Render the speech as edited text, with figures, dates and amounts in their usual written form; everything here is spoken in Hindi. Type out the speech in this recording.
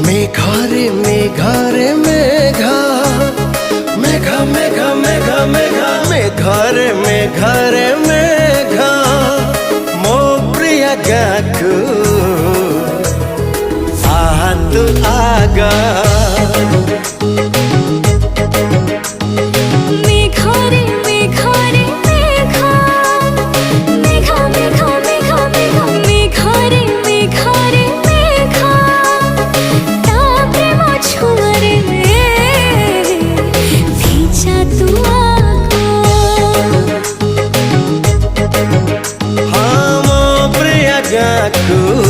मेघारे मेघारे मेघा मेघा मेघा मेघा मेघा मेघारे मेघारे मेघा मो प्रिय गाकु आतु आगा aku